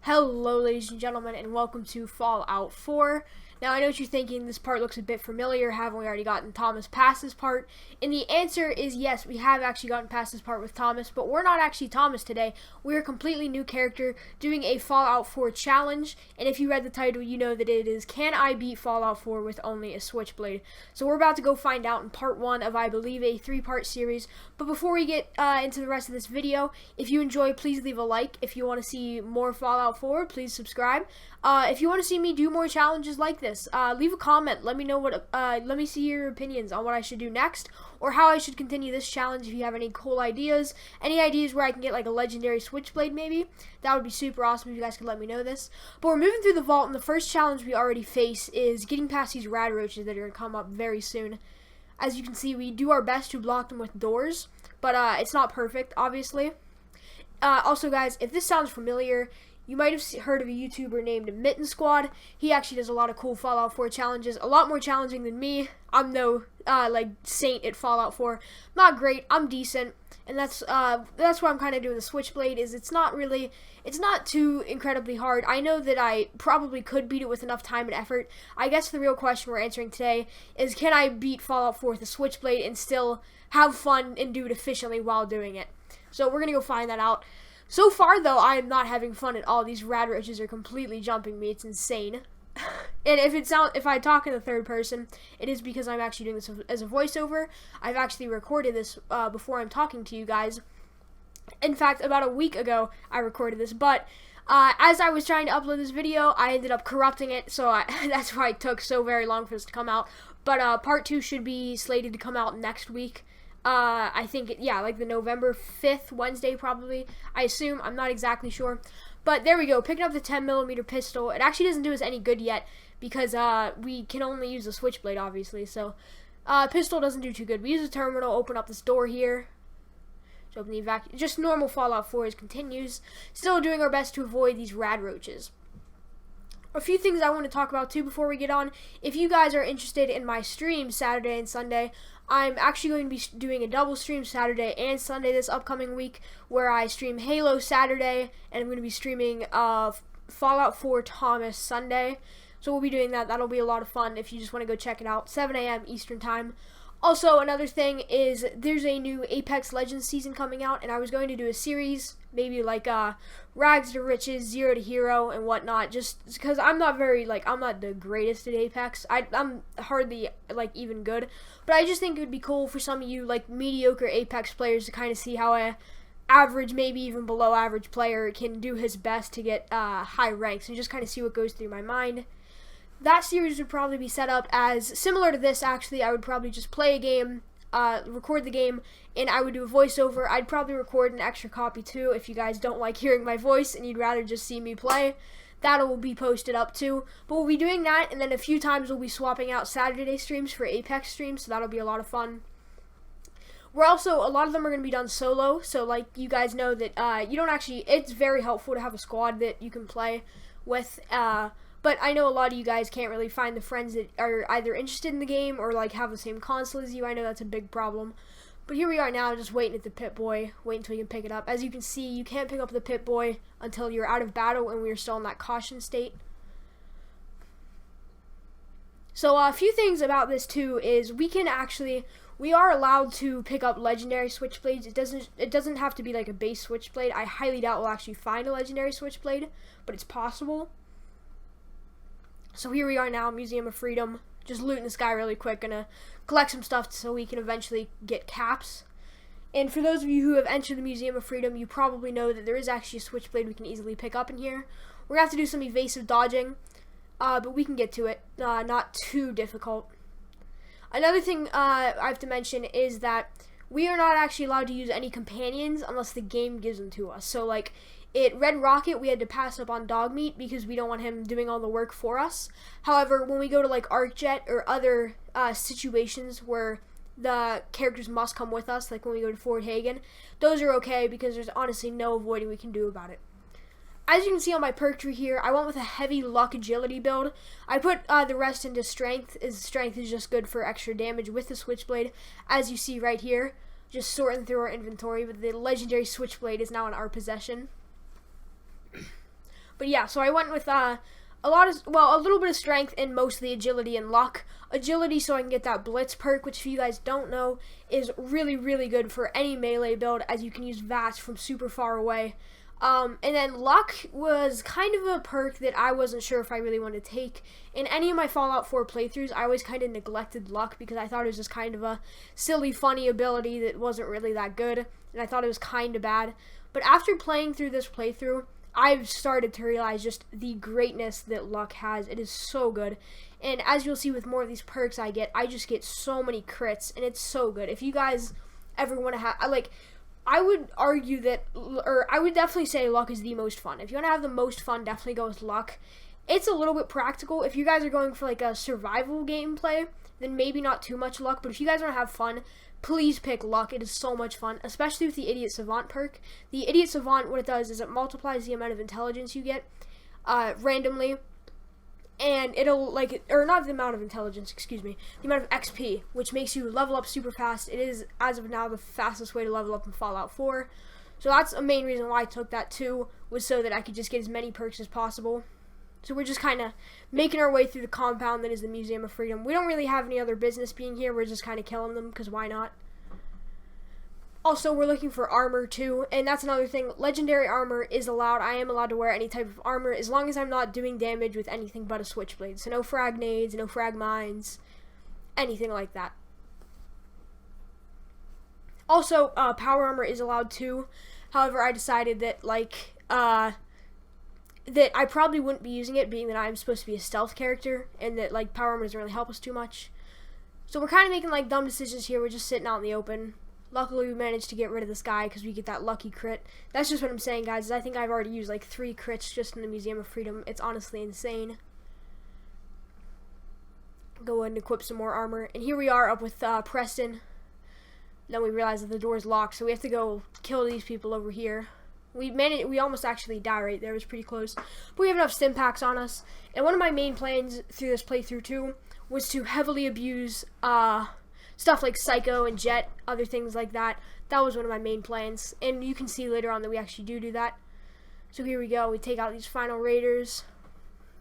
Hello ladies and gentlemen, and welcome to Fallout 4. Now I know what you're thinking, this part looks a bit familiar. Haven't we already gotten Thomas past this part? And the answer is yes, we have actually gotten past this part with Thomas, but we're not actually Thomas today. We're a completely new character doing a Fallout 4 challenge, and if you read the title, you know that it is Can I Beat Fallout 4 with Only a Switchblade? So we're about to go find out in part 1 of, I believe, a 3-part series. But before we get into the rest of this video, if you enjoy, please leave a like. If you want to see more Fallout 4, please subscribe. If you want to see me do more challenges like this, leave a comment. Let me know let me see your opinions on what I should do next, or how I should continue this challenge. If you have any cool ideas, any ideas where I can get like a legendary Switchblade maybe, that would be super awesome if you guys could let me know this. But we're moving through the vault, and the first challenge we already face is getting past these rad roaches that are going to come up very soon. As you can see, we do our best to block them with doors, but it's not perfect, obviously. Also, guys, if this sounds familiar, you might have heard of a YouTuber named Mitten Squad. He actually does a lot of cool Fallout 4 challenges, a lot more challenging than me. I'm no saint at Fallout 4. Not great. I'm decent, and that's why I'm kind of doing the Switchblade. It's not too incredibly hard. I know that I probably could beat it with enough time and effort. I guess the real question we're answering today is, can I beat Fallout 4 with a Switchblade and still have fun and do it efficiently while doing it? So we're gonna go find that out. So far, though, I am not having fun at all. These rad roaches are completely jumping me. It's insane. And if I talk in the third person, it is because I'm actually doing this as a voiceover. I've actually recorded this before I'm talking to you guys. In fact, about a week ago, I recorded this. But as I was trying to upload this video, I ended up corrupting it. So that's why it took so very long for this to come out. But part 2 should be slated to come out next week. I think, like the November 5th, Wednesday probably, I assume. I'm not exactly sure. But there we go, picking up the 10mm pistol. It actually doesn't do us any good yet, because we can only use the Switchblade, obviously. So, pistol doesn't do too good. We use the terminal, open up this door here. Open the just normal Fallout 4 continues. Still doing our best to avoid these rad roaches. A few things I want to talk about too before we get on. If you guys are interested in my streams Saturday and Sunday, I'm actually going to be doing a double stream Saturday and Sunday this upcoming week, where I stream Halo Saturday, and I'm going to be streaming Fallout 4 Thomas Sunday. So we'll be doing that. That'll be a lot of fun if you just want to go check it out. 7 a.m. Eastern Time. Also, another thing is there's a new Apex Legends season coming out, and I was going to do a series, maybe like Rags to Riches, Zero to Hero, and whatnot, just because I'm not the greatest at Apex. I'm hardly even good, but I just think it would be cool for some of you mediocre Apex players to kind of see how a average, maybe even below average player can do his best to get high ranks, and just kind of see what goes through my mind. That series would probably be set up as similar to this. Actually, I would probably just play a game, record the game, and I would do a voiceover. I'd probably record an extra copy too if you guys don't like hearing my voice and you'd rather just see me play. That will be posted up too. But we'll be doing that, and then a few times we'll be swapping out Saturday streams for Apex streams, so that'll be a lot of fun. We're also, a lot of them are going to be done solo, so you guys know that you don't actually, it's very helpful to have a squad that you can play with. But I know a lot of you guys can't really find the friends that are either interested in the game or have the same console as you. I know that's a big problem. But here we are now, just waiting at the Pip-Boy, waiting until you can pick it up. As you can see, you can't pick up the Pip-Boy until you're out of battle, and we are still in that caution state. So a few things about this too is we are allowed to pick up legendary Switchblades. It doesn't have to be like a base Switchblade. I highly doubt we'll actually find a legendary Switchblade, but it's possible. So here we are now, Museum of Freedom. Just looting this guy really quick. Gonna collect some stuff so we can eventually get caps. And for those of you who have entered the Museum of Freedom, you probably know that there is actually a Switchblade we can easily pick up in here. We're gonna have to do some evasive dodging, but we can get to it. Not too difficult. Another thing I have to mention is that we are not actually allowed to use any companions unless the game gives them to us. So at Red Rocket, we had to pass up on Dogmeat because we don't want him doing all the work for us. However, when we go to ArcJet or other situations where the characters must come with us, like when we go to Fort Hagen, those are okay because there's honestly no avoiding we can do about it. As you can see on my perk tree here, I went with a heavy luck agility build. I put the rest into strength, as strength is just good for extra damage with the Switchblade. As you see right here, just sorting through our inventory, but the legendary Switchblade is now in our possession. But yeah, so I went with a little bit of strength and mostly agility and luck. Agility so I can get that blitz perk, which if you guys don't know is really, really good for any melee build, as you can use VATS from super far away. And then luck was kind of a perk that I wasn't sure if I really wanted to take. In any of my Fallout 4 playthroughs, I always kind of neglected luck because I thought it was just kind of a silly, funny ability that wasn't really that good, and I thought it was kind of bad. But after playing through this playthrough, I've started to realize just the greatness that luck has. It is so good. And as you'll see with more of these perks I just get so many crits, and it's so good. If you guys ever want to have, I would argue that, or I would definitely say luck is the most fun. If you want to have the most fun, definitely go with luck. It's a little bit practical. If you guys are going for like a survival gameplay, then maybe not too much luck. But if you guys want to have fun, please pick luck. It is so much fun, especially with the Idiot Savant perk. The Idiot Savant, what it does is it multiplies the amount of intelligence you get randomly. And it'll, or not the amount of intelligence, excuse me, the amount of XP, which makes you level up super fast. It is, as of now, the fastest way to level up in Fallout 4. So that's a main reason why I took that too, was so that I could just get as many perks as possible. So we're just kind of making our way through the compound that is the Museum of Freedom. We don't really have any other business being here. We're just kind of killing them, because why not? Also, we're looking for armor too, and that's another thing. Legendary armor is allowed. I am allowed to wear any type of armor as long as I'm not doing damage with anything but a Switchblade. So no frag nades, no frag mines, anything like that. Also, power armor is allowed too. However, I decided that that I probably wouldn't be using it, being that I'm supposed to be a stealth character, and that power armor doesn't really help us too much. So we're kind of making dumb decisions here. We're just sitting out in the open. Luckily, we managed to get rid of this guy because we get that lucky crit. That's just what I'm saying, guys. I think I've already used 3 crits just in the Museum of Freedom. It's honestly insane. Go ahead and equip some more armor. And here we are up with Preston. Then we realize that the door's locked, so we have to go kill these people over here. We almost actually die right there. It was pretty close. But we have enough stim packs on us. And one of my main plans through this playthrough too was to heavily abuse stuff like Psycho and Jet, other things like that. That was one of my main plans, and you can see later on that we actually do that. So here we go. We take out these final raiders,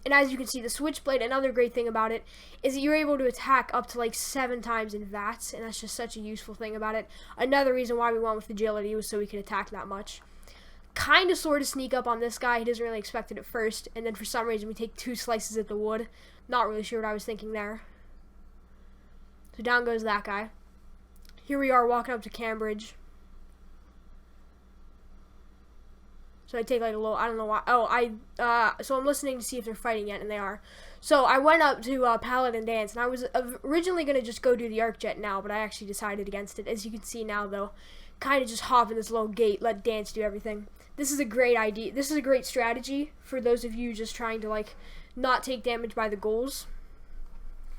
and as you can see, the Switchblade, another great thing about it is that you're able to attack up to 7 times in VATS, and that's just such a useful thing about it. Another reason why we went with agility was so we could attack that much. Kind of sort of sneak up on this guy. He doesn't really expect it at first, and then for some reason we take 2 slices at the wood. Not really sure what I was thinking there. So down goes that guy. Here we are walking up to Cambridge. So I take a little, I don't know why. Oh, so I'm listening to see if they're fighting yet, and they are. So I went up to Paladin Dance, and I was originally going to just go do the Arc Jet now, but I actually decided against it. As you can see now, though, kind of just hop in this little gate, let Dance do everything. This is a great idea. This is a great strategy for those of you just trying to, not take damage by the ghouls.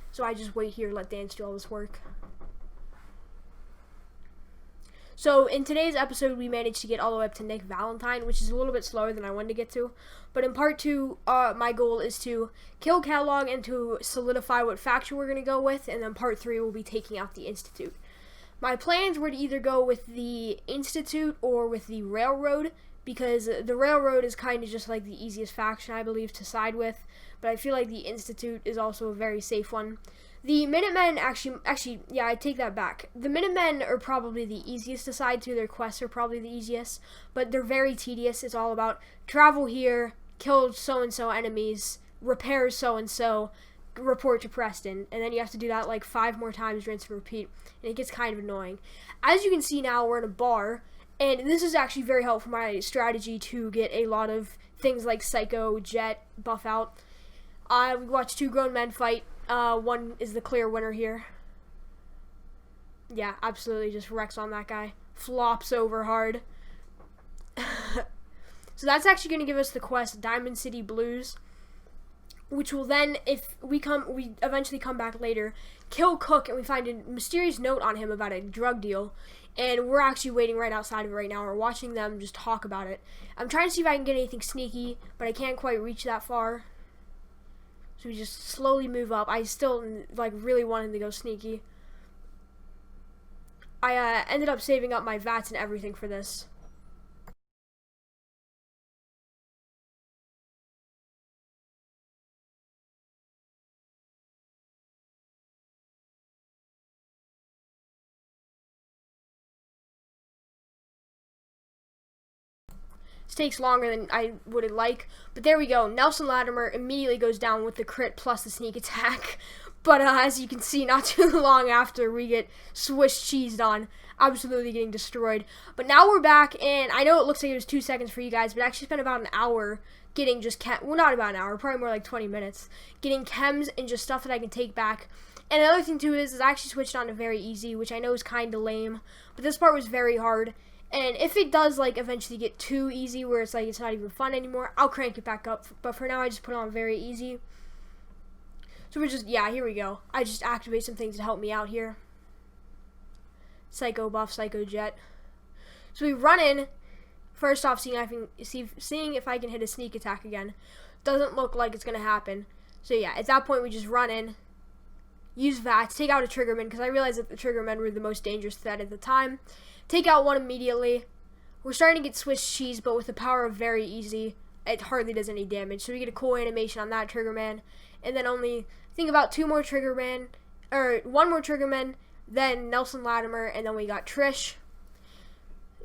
So I just wait here, let Dance do all this work. So in today's episode, we managed to get all the way up to Nick Valentine, which is a little bit slower than I wanted to get to. But in part 2, my goal is to kill Catalog and to solidify what faction we're going to go with. And then part 3, we'll be taking out the Institute. My plans were to either go with the Institute or with the Railroad, because the Railroad is kind of just the easiest faction, I believe, to side with. But I feel like the Institute is also a very safe one. The Minutemen, actually, yeah, I take that back. The Minutemen are probably the easiest to side to. Their quests are probably the easiest, but they're very tedious. It's all about travel here, kill so-and-so enemies, repair so-and-so, report to Preston, and then you have to do that 5 more times, rinse and repeat, and it gets kind of annoying. As you can see now, we're in a bar, and this is actually very helpful for my strategy to get a lot of things like Psycho, Jet, buff out. We watched 2 grown men fight. One is the clear winner here. Yeah, absolutely just wrecks on that guy. Flops over hard. So that's actually going to give us the quest Diamond City Blues, which will then, if we eventually come back later, kill Cook, and we find a mysterious note on him about a drug deal, and we're actually waiting right outside of it right now. We're watching them just talk about it. I'm trying to see if I can get anything sneaky, but I can't quite reach that far. So we just slowly move up. I still really wanted to go sneaky. I ended up saving up my VATS and everything for this. This takes longer than I would like, but there we go. Nelson Latimer immediately goes down with the crit plus the sneak attack. But as you can see, not too long after, we get Swiss cheesed on, absolutely getting destroyed. But now we're back, and I know it looks like it was 2 seconds for you guys, but I actually spent about an hour getting just well, not about an hour, probably more like 20 minutes, getting chems and just stuff that I can take back. And another thing too is I actually switched on to very easy, which I know is kind of lame, but this part was very hard. And if it does like eventually get too easy where it's like it's not even fun anymore, I'll crank it back up. But for now, I just put on very easy. So we're just, yeah, here we go. I just activate some things to help me out here. Psycho buff, Psycho Jet. So we run in. First off, seeing if I can hit a sneak attack again. Doesn't look like it's going to happen. So yeah, at that point we just run in. Use VATS, take out a Triggerman, because I realized that the Triggermen were the most dangerous threat at the time. Take out one immediately. We're starting to get Swiss cheese, but with the power of very easy, it hardly does any damage. So we get a cool animation on that Triggerman. And then only, I think about one more Triggerman, then Nelson Latimer, and then we got Trish.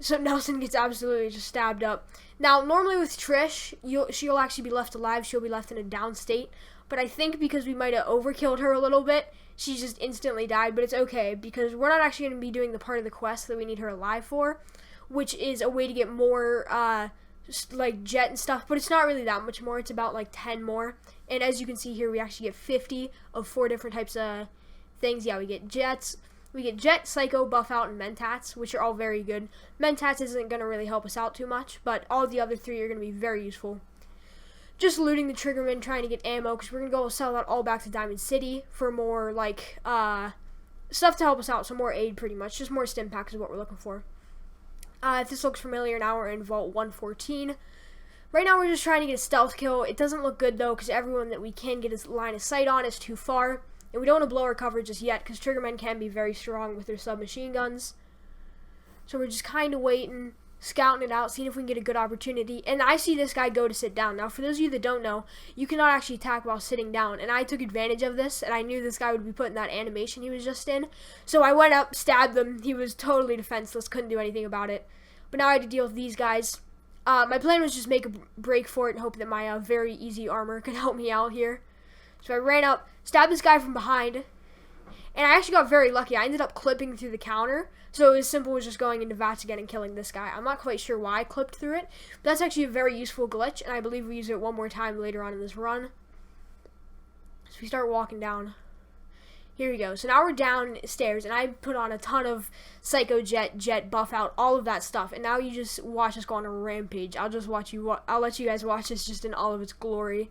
So Nelson gets absolutely just stabbed up. Now, normally with Trish, she'll actually be left alive. She'll be left in a down state. But I think because we might have overkilled her a little bit, she just instantly died. But it's okay, because we're not actually going to be doing the part of the quest that we need her alive for, which is a way to get more, like, jet and stuff. But it's not really that much more. It's about, like, 10 more. And as you can see here, we actually get 50 of 4 different types of things. Yeah, we get jets. We get Jet, Psycho, Buff Out, and Mentats, which are all very good. Mentats isn't going to really help us out too much, but all of the other 3 are going to be very useful. Just looting the Triggerman, trying to get ammo, because we're going to go sell that all back to Diamond City for more, like, stuff to help us out, so more aid pretty much. Just more stim packs is what we're looking for. If this looks familiar, now we're in Vault 114. Right now we're just trying to get a stealth kill. It doesn't look good, though, because everyone that we can get a line of sight on is too far. And we don't want to blow our cover just yet, because Triggermen can be very strong with their submachine guns. So we're just kind of waiting, scouting it out, seeing if we can get a good opportunity. And I see this guy go to sit down. Now, for those of you that don't know, you cannot actually attack while sitting down. And I took advantage of this, and I knew this guy would be put in that animation he was just in. So I went up, stabbed him. He was totally defenseless, couldn't do anything about it. But now I had to deal with these guys. My plan was just make a break for it and hope that my very easy armor could help me out here. So I ran up, stabbed this guy from behind, and I actually got very lucky. I ended up clipping through the counter, so it was simple as just going into VATS again and killing this guy. I'm not quite sure why I clipped through it, but that's actually a very useful glitch, and I believe we use it one more time later on in this run. So we start walking down. Here we go. So now we're downstairs, and I put on a ton of Psycho Jet, Buff Out, all of that stuff, and now you just watch us go on a rampage. I'll let you guys watch this just in all of its glory.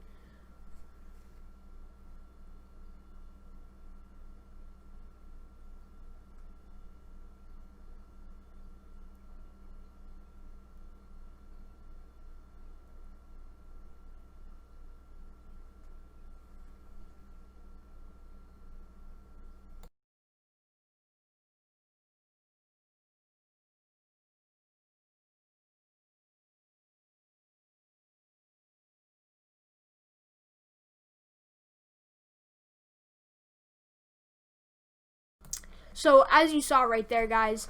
So, as you saw right there, guys,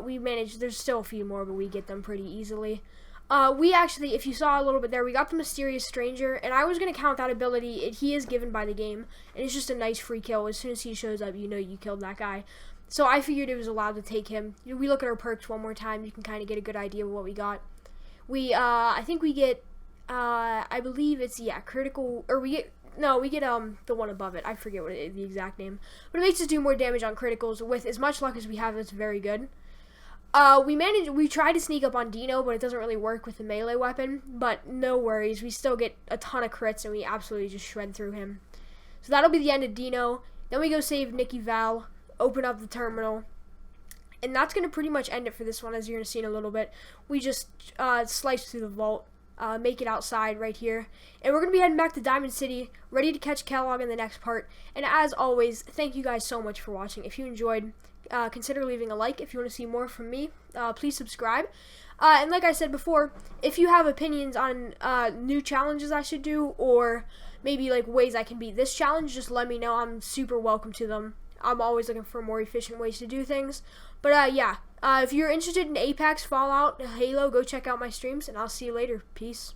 we managed, there's still a few more, but we get them pretty easily. We actually, if you saw a little bit there, we got the Mysterious Stranger, and I was going to count that ability. He is given by the game, and it's just a nice free kill. As soon as he shows up, you know you killed that guy. So I figured it was allowed to take him. We look at our perks one more time, you can kind of get a good idea of what we got. I think we get, I believe it's, yeah, critical, or we get the one above it. I forget what the exact name. But it makes us do more damage on criticals. With as much luck as we have, it's very good. We tried to sneak up on Dino, but it doesn't really work with the melee weapon. But no worries. We still get a ton of crits, and we absolutely just shred through him. So that'll be the end of Dino. Then we go save Nikki Val, open up the terminal. And that's going to pretty much end it for this one, as you're going to see in a little bit. We just slice through the vault. Make it outside right here. And we're going to be heading back to Diamond City, ready to catch Kellogg in the next part. And as always, thank you guys so much for watching. If you enjoyed, consider leaving a like. If you want to see more from me, please subscribe. And like I said before, if you have opinions on new challenges I should do, or maybe like ways I can beat this challenge, just let me know. I'm super welcome to them. I'm always looking for more efficient ways to do things. But yeah, If you're interested in Apex, Fallout, Halo, go check out my streams, and I'll see you later. Peace.